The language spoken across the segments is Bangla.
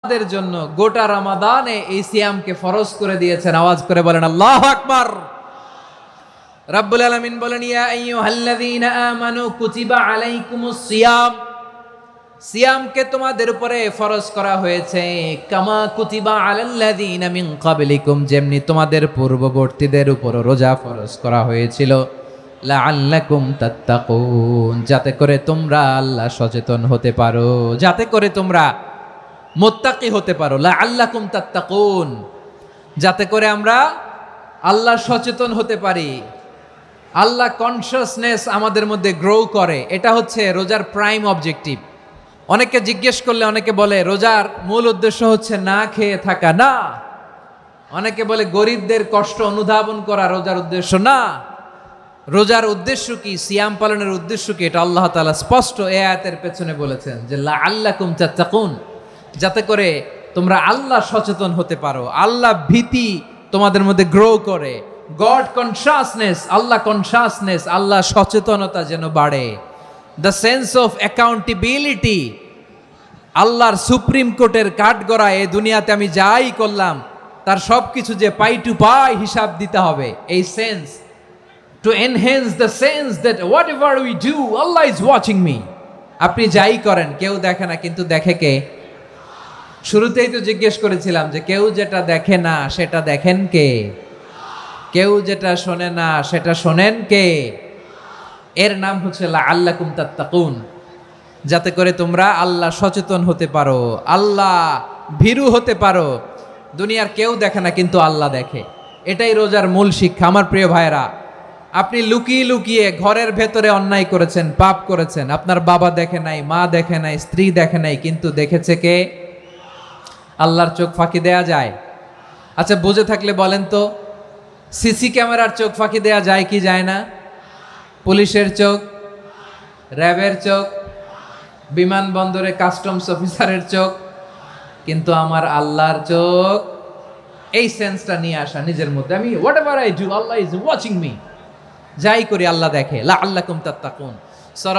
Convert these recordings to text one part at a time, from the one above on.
আমাদের জন্য গোটা রমাদানে এই সিয়ামকে ফরজ করে দিয়েছেন। আওয়াজ করে বলেন আল্লাহু আকবার। রব্বুল আলামিন বলেন, ইয়া আইয়ুহাল্লাযীনা আমানু কুতিবা আলাইকুমুস সিয়াম, সিয়ামকে তোমাদের উপরে ফরজ করা হয়েছে কামা কুতিবা আলাল্লাযীনা মিন ক্বাবলিকুম, যেমনি তোমাদের পূর্ববর্তীদের উপর রোজা ফরজ করা হয়েছিল, লাআল্লাকুম তাত্তাকুন, যাতে করে তোমরা আল্লাহ সচেতন হতে পারো, যাতে করে তোমরা মুত্তাকি হতে পারো। লাআল্লাকুম তাত্তাকুন, যাতে করে আমরা আল্লাহ সচেতন হতে পারি, আল্লাহ কনসিয়াসনেস আমাদের মধ্যে গ্রো করে। এটা হচ্ছে রোজার প্রাইম অবজেক্টিভ। অনেকে জিজ্ঞেস করলে অনেকে বলে রোজার মূল উদ্দেশ্য হচ্ছে না খেয়ে থাকা। না, অনেকে বলে গরিবদের কষ্ট অনুধাবন করা রোজার উদ্দেশ্য। না, রোজার উদ্দেশ্য কি, সিয়াম পালনের উদ্দেশ্য কি, এটা আল্লাহ তাআলা স্পষ্ট এই আয়াতের পেছনে বলেছেন যে লাআল্লাকুম তাত্তাকুন, যাতে করে তোমরা আল্লাহ সচেতন হতে পারো, আল্লাহ ভীতি তোমাদের মধ্যে গ্রো করে, গড কনসিয়াসনেস, আল্লাহ কনসিয়াসনেস, আল্লাহ সচেতনতা যেন বাড়ে, দ্য সেন্স অফ অ্যাকাউন্টেবিলিটি, আল্লাহর সুপ্রিম কোর্টের কাঠগড়া এই দুনিয়াতে আমি যাই করলাম তার সব কিছু যে পাই টু পাই হিসাব দিতে হবে, এই sense, to enhance the sense that what ever we do Allah is watching me. আপনি যাই করেন কেউ দেখে না, কিন্তু দেখে কে? শুরুতেই তো জিজ্ঞেস করেছিলাম যে কেউ যেটা দেখে না সেটা দেখেন কে? কেউ যেটা শোনে না সেটা শোনেন কে? এর নাম হচ্ছে লাআল্লাকুম তাত্তাকুন, যাতে করে তোমরা আল্লাহ সচেতন হতে পারো, আল্লাহ ভীরু হতে পারো। দুনিয়ার কেউ দেখে না, কিন্তু আল্লাহ দেখে। এটাই রোজার মূল শিক্ষা। আমার প্রিয় ভাইরা, আপনি লুকিয়ে লুকিয়ে ঘরের ভেতরে অন্যায় করেছেন, পাপ করেছেন, আপনার বাবা দেখে নাই, মা দেখে নাই, স্ত্রী দেখে নাই, কিন্তু দেখেছে কে? আল্লাহর চোখ ফাঁকি দেয়া যায়? আচ্ছা, বুঝে থাকলে বলেন তো, সিসি ক্যামেরার চোখ ফাঁকি দেয়া যায় কি যায় না? পুলিশের চোখ, র্যাবের চোখ, বিমানবন্দরে কাস্টমস অফিসারের চোখ, কিন্তু আমার আল্লাহর চোখ। এই সেন্সটা নিয়ে আসা নিজের মধ্যে, আমি what ever I do Allah is watching me, যাই করি আল্লাহ দেখে। লাআল্লাকুম তাত্তাকুন।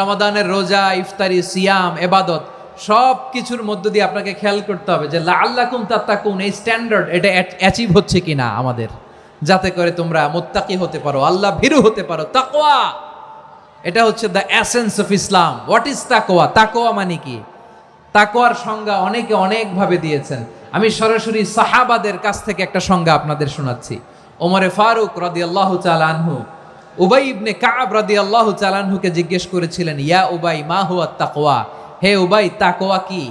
রমাদানের রোজা, ইফতারি, সিয়াম, ইবাদত সব কিছুর মধ্য দিয়ে আপনাকে খেয়াল করতে হবে যে লাআল্লাকুম তাত্তাকুন এই স্ট্যান্ডার্ড এটা অ্যাচিভ হচ্ছে কিনা আমাদের, যাতে করে তোমরা মুত্তাকি হতে পারো, আল্লাহ ভীরু হতে পারো। তাকওয়া, এটা হচ্ছে the essence of Islam. What is তাকওয়া? তাকওয়া মানে কি? তাকওয়ার সংজ্ঞা অনেকে অনেকভাবে দিয়েছেন। আমি সরাসরি সাহাবাদের কাছ থেকে একটা সংজ্ঞা আপনাদের শোনাচ্ছি। ওমরে ফারুক রাদিয়াল্লাহু তাআলা আনহু উবাই ইবনে কাব রাদিয়াল্লাহু তাআলা আনহুকে জিজ্ঞেস করেছিলেন, ইয়া উবাই মা হুয়া তাকওয়া, হে উবাই তাকওয়া কি?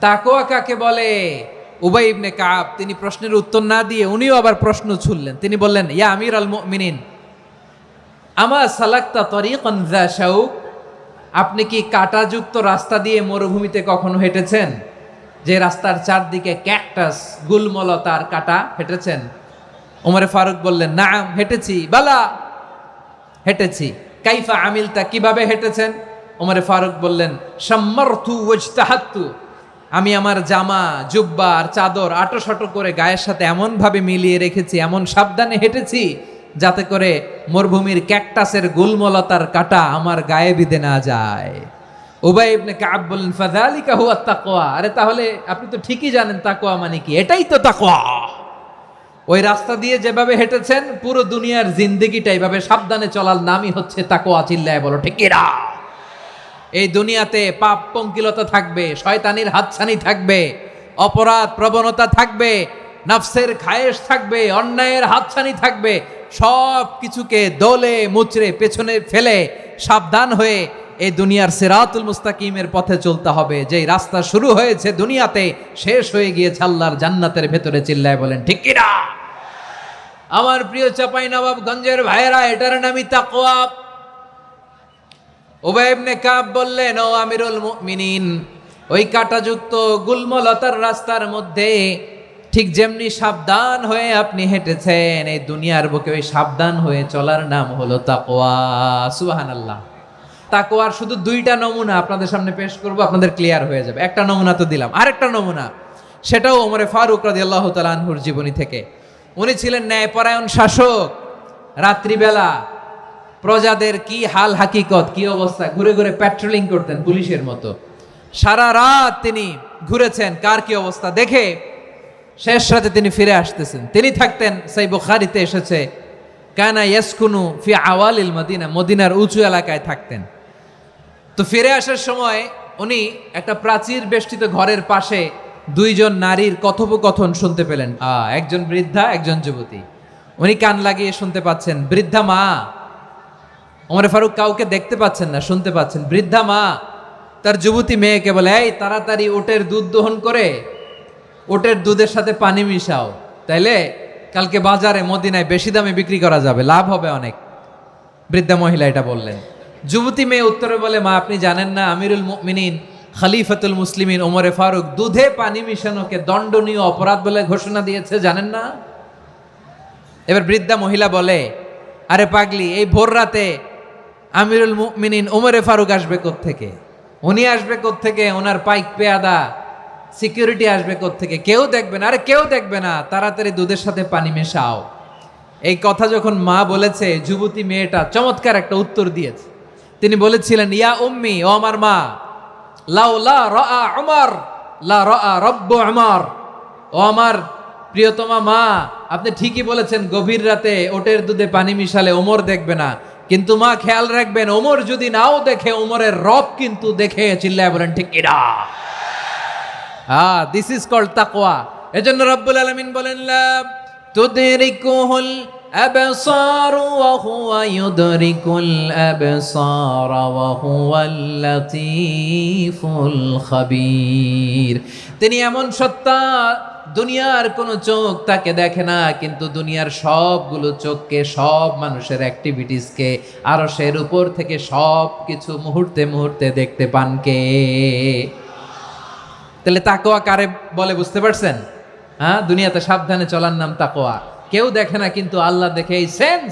তাকওয়া কাকে বলে? উবাই ইবনে কাব তিনি প্রশ্নের উত্তর না দিয়ে উনিও আবার প্রশ্ন ছুড়লেন। তিনি বললেন, ইয়া আমিরাল মুমিনিন আমা সালাকতা তরিকান যা শাউক, আপনি কি কাঁটাযুক্ত রাস্তা দিয়ে মরুভূমিতে কখনো হেঁটেছেন? যে রাস্তার চারদিকে ক্যাকটাস, গুলমলতার কাঁটা, হেঁটেছেন? ওমরে ফারুক বললেন, নাম হেঁটেছি। বালা, হেঁটেছি। কাইফা আমিলতা, কিভাবে হেঁটেছেন? ওমরে ফারুক বললেন, শাম্মারতু ওয়াজতাহাতু, আমি আমার জামা, জুব্বা আর চাদর আটোসাটো করে গায়ের সাথে এমন ভাবে মিলিয়ে রেখেছি, এমন সাবধানে হেঁটেছি যাতে করে মরুভূমির ক্যাকটাসের গুলমলতার কাঁটা আমার গায়ে বিঁধে না যায়। উবাই ইবনে কাব বললেন, ফাযালিকা হুয়া তাকওয়া, আরে তাহলে আপনি তো ঠিকই জানেন তাকওয়া মানে কি, এটাই তো তাকওয়া। ওই রাস্তা দিয়ে যেভাবে হেঁটেছেন পুরো দুনিয়ার জিন্দেগিটা এইভাবে সাবধানে চলার নামই হচ্ছে তাকওয়া। চিল্লায় বলো ঠিক কিনা? এই দুনিয়াতে পাপ পঙ্কিলতা থাকবে, শয়তানির হাতছানি থাকবে, অপরাধ প্রবণতা থাকবে, নফসের খায়েশ থাকবে, অন্যায়ের হাতছানি থাকবে। সব কিছুকে দোলে মুচড়ে পেছনে ফেলে সাবধান হয়ে এই দুনিয়ার সিরাতুল মুস্তাকিমের পথে চলতে হবে। যেই রাস্তা শুরু হয়েছে দুনিয়াতে, শেষ হয়ে গিয়েছে আল্লাহর জান্নাতের ভেতরে। চিল্লায় বলেন ঠিক কিনা? আমার প্রিয় চাঁপাইনবাবগঞ্জের ভাইয়েরা, এটার নামই তাকওয়া। উবাই ইবনে কাব বললেন, ও আমিরুল মুমিনিন, ওই কাঁটাযুক্ত গুলমলতার রাস্তার মধ্যে ঠিক যেমনি সাবধান হয়ে আপনি হেঁটেছেন, এই দুনিয়ার বুকে ওই সাবধান হয়ে চলার নাম হলো তাকওয়া। সুবহানাল্লাহ। তাকওয়ার শুধু দুইটা নমুনা আপনাদের সামনে পেশ করব, আপনাদের ক্লিয়ার হয়ে যাবে। একটা নমুনা তো দিলাম, আরেকটা নমুনা, সেটাও ওমরে ফারুক রাদিয়াল্লাহু তাআলা আনহুর জীবনী থেকে। উনি ছিলেন ন্যায়পরায়ণ শাসক। রাত্রিবেলা প্রজাদের কি হাল হাকিকত, কি অবস্থা, ঘুরে ঘুরে প্যাট্রোলিং করতেন পুলিশের মতো। সারা রাত তিনি ঘুরেছেন কার কি অবস্থা দেখে শেষ রাতে তিনি ফিরে আসতেছেন। তিনি থাকতেন, সেই বুখারীতে এসেছে, কানা ইয়াসকুনু ফি আওয়ালিল মদিনা, মদিনার উঁচু এলাকায় থাকতেন। তো ফিরে আসার সময় উনি একটা প্রাচীর বেষ্টিত ঘরের পাশে দুইজন নারীর কথোপকথন শুনতে পেলেন। একজন বৃদ্ধা, একজন যুবতী। উনি কান লাগিয়ে শুনতে পাচ্ছেন। বৃদ্ধা মা, ওমর ফারুক কাউকে দেখতে পাচ্ছেন না, শুনতে পাচ্ছেন। বৃদ্ধা মা তার যুবতী মেয়েকে বলে, এই তাড়াতাড়ি ওটের দুধ দহন করে ওটের দুধের সাথে পানি মিশাও, তাইলে কালকে বাজারে মদিনায় বেশি দামে বিক্রি করা যাবে, লাভ হবে অনেক। বৃদ্ধা মহিলা এটা বললেন। যুবতী মেয়ে উত্তরে বলে, মা আপনি জানেন না আমিরুল মুমিনিন খলিফাতুল মুসলিমিন ওমরে ফারুক দুধে পানি মিশানোকে দণ্ডনীয় অপরাধ বলে ঘোষণা দিয়েছে, জানেন না? এবার বৃদ্ধা মহিলা বলে, আরে পাগলি, এই ভোর রাতে আমিরুল মুমিনিন ওমরে ফারুক আসবে কোত্থেকে? উনি আসবে কোত্থেকে? ওনার পাইক পেয়াদা সিকিউরিটি আসবে কোত্থেকে? কেউ দেখবে না। আরে কেউ দেখবে না, তাড়াতাড়ি দুধের সাথে পানি মেশাও। এই কথা যখন মা বলেছে, যুবতী মেয়েটা চমৎকার একটা উত্তর দিয়েছে। তিনি বলেছিলেন, ইয়া উম্মি, ও আমার মা, লাউলা রাআ উমর লা রাআ রব্বু উমর। ও আমার প্রিয়তমা মা, আপনি ঠিকই বলেছেন, গভীর রাতে ওটের দুধে পানি মিশালে ওমর দেখবে না, কিন্তু মা খেয়াল রাখবেন, ওমর যদি নাও দেখে, ওমরের রব কিন্তু দেখে। চিল্লায় বলেন ঠিক কিনা? দিস ইজ কল্ড তাকওয়া। এজন্য রব্বুল আলামিন বলেন, লা তুদরিকুহুল আবসার ওয়া হুয়া ইউদরিকুল আবসার ওয়া হুয়াল লাতীফুল খাবীর। তিনি এমন সত্তা, দুনিয়ার কোনো চোখ তাকে দেখে না, কিন্তু দুনিয়ার সবগুলো চোখকে, সব মানুষের অ্যাক্টিভিটিসকে আরশের উপর থেকে সব কিছু মুহূর্তে মুহূর্তে দেখতে পান কে? তাহলে তাকওয়া কারে বলে বুঝতে পারছেন? দুনিয়াতে সাবধানে চলার নাম তাকওয়া। কেউ দেখে না, কিন্তু আল্লাহ দেখে। এই সেন্স,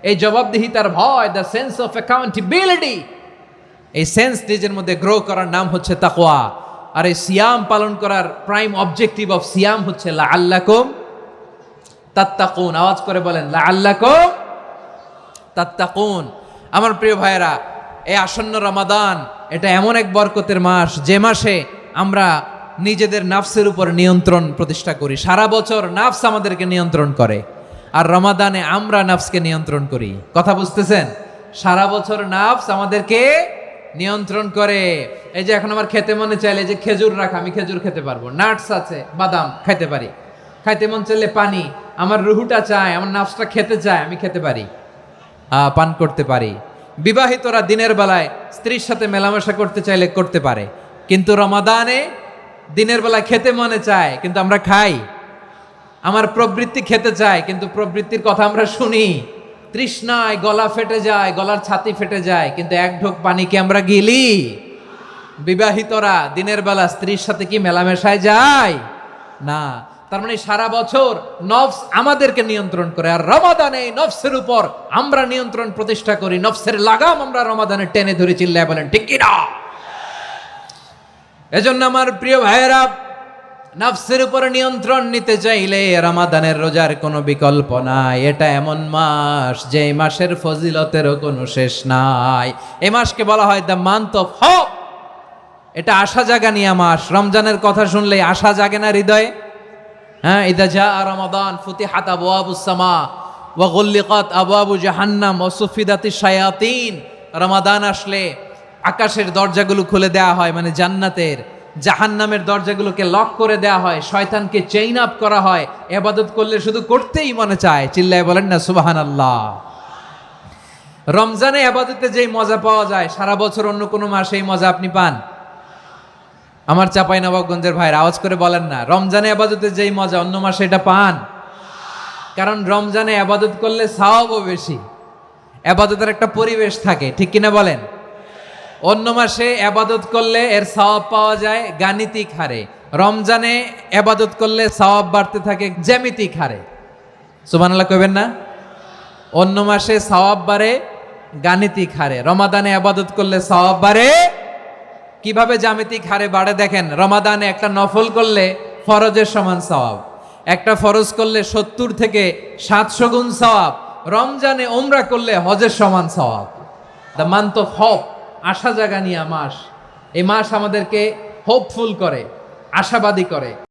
এই জবাবদিহিতার ভয়, দ্য সেন্স অফ অ্যাকাউন্টেবিলিটি, এই সেন্স নিজের মধ্যে গ্রো করার নাম হচ্ছে তাকওয়া। আর এই সিয়াম পালন করার প্রাইম অবজেক্টিভ অফ সিয়াম হচ্ছে লাআল্লাকুম তাত্তাকুন। আওয়াজ করে বলেন, লাআল্লাকুম তাত্তাকুন। আমার প্রিয় ভাইয়েরা, এই আসন্ন রমাদান, এটা এমন এক বরকতের মাস, যে মাসে আমরা নিজেদের নাফসের উপর নিয়ন্ত্রণ প্রতিষ্ঠা করি। সারা বছর নাফস আমাদেরকে নিয়ন্ত্রণ করে, আর রমাদানে আমরা নাফসকে নিয়ন্ত্রণ করি। কথা বুঝতেছেন? সারা বছর নাফস আমাদেরকে নিয়ন্ত্রণ করে। এই যে এখন আমার খেতে মনে চাইলে যে খেজুর রাখা, আমি খেজুর খেতে পারবো। নাটস আছে, বাদাম খাইতে পারি। খাইতে মন চাইলে পানি, আমার রুহুটা চায়, আমার নাফসটা খেতে চায়, আমি খেতে পারি, পান করতে পারি। বিবাহিতরা দিনের বেলায় স্ত্রীর সাথে মেলামেশা করতে চাইলে করতে পারে, কিন্তু রমাদানে দিনের বেলায় খেতে মনে চায়, কিন্তু আমরা খাই। আমার প্রবৃত্তি খেতে চায়, কিন্তু প্রবৃত্তির কথা আমরা শুনি। তৃষ্ণায় গলা ফেটে যায়, গলার ছাতি ফেটে যায়, কিন্তু এক ঢোক পানি কি আমরা গিলি? বিবাহিতরা দিনের বেলা স্ত্রীর সাথে কি মেলামেশায় যায়? না। তার মানে সারা বছর নফস আমাদেরকে নিয়ন্ত্রণ করে, আর রমাদানে নফসের উপর আমরা নিয়ন্ত্রণ প্রতিষ্ঠা করি। নফসের লাগাম আমরা রমাদানে টেনে ধরে। চিল্লায় বলেন ঠিক কি না? এজন্য আমার প্রিয় ভাইয়েরা, নফসের উপর নিয়ন্ত্রণ নিতে চাইলে রমাদানের রোজার কোনো বিকল্প নাই। এটা এমন মাস, যে মাসের ফজিলতেরও কোনো শেষ নাই। এই মাসকে বলা হয় দ্য মান্থ অফ হোপ। এটা আশা জাগানিয়া মাস। রমজানের কথা শুনলে আশা জাগে না হৃদয়ে? ইদা জাআ রমাদান ফুতিহাত আবওয়াবুস সামা ওয়া গুল্লিকাত আবওয়াবু জাহান্নাম ওয়া সুফিদাতিশ শায়াতিন। রমাদান আসলে আকাশের দরজাগুলো খুলে দেওয়া হয়, মানে জান্নাতের। জাহান্নামের দরজাগুলোকে লক করে দেওয়া হয়, শয়তানকে চেইন আপ করা হয়। ইবাদত করলে শুধু করতেই মনে চায়। চিল্লায় বলেন না সুবহানাল্লাহ। রমজানে ইবাদতে যেই মজা পাওয়া যায়, সারা বছর অন্য কোনো মাসে এই মজা আপনি পান? আমার চাঁপাইনবাবগঞ্জের ভাইরা আওয়াজ করে বলেন না, রমজানে ইবাদতে যেই মজা অন্য মাসে এটা পান? কারণ রমজানে ইবাদত করলে সওয়াবও বেশি, ইবাদতের একটা পরিবেশ থাকে, ঠিক কিনা বলেন? অন্য মাসে ইবাদত করলে এর সওয়াব পাওয়া যায় গাণিতিক হারে, রমজানে ইবাদত করলে সওয়াব বাড়তে থাকে জ্যামিতিক হারে। সুবহানাল্লাহ কইবেন না? অন্য মাসে সওয়াব বাড়ে গাণিতিক হারে, রমাদানে ইবাদত করলে সওয়াব বাড়ে কিভাবে? জ্যামিতিক হারে বাড়ে। দেখেন, রমাদানে একটা নফল করলে ফরজের সমান সওয়াব, একটা ফরজ করলে 70 থেকে 700 গুণ সওয়াব, রমজানে উমরা করলে হজের সমান সওয়াব। দ্য মান্থ অফ হোপ, আশা জাগানিয়া মাস। এই মাস আমাদেরকে হোপফুল করে, আশাবাদী করে।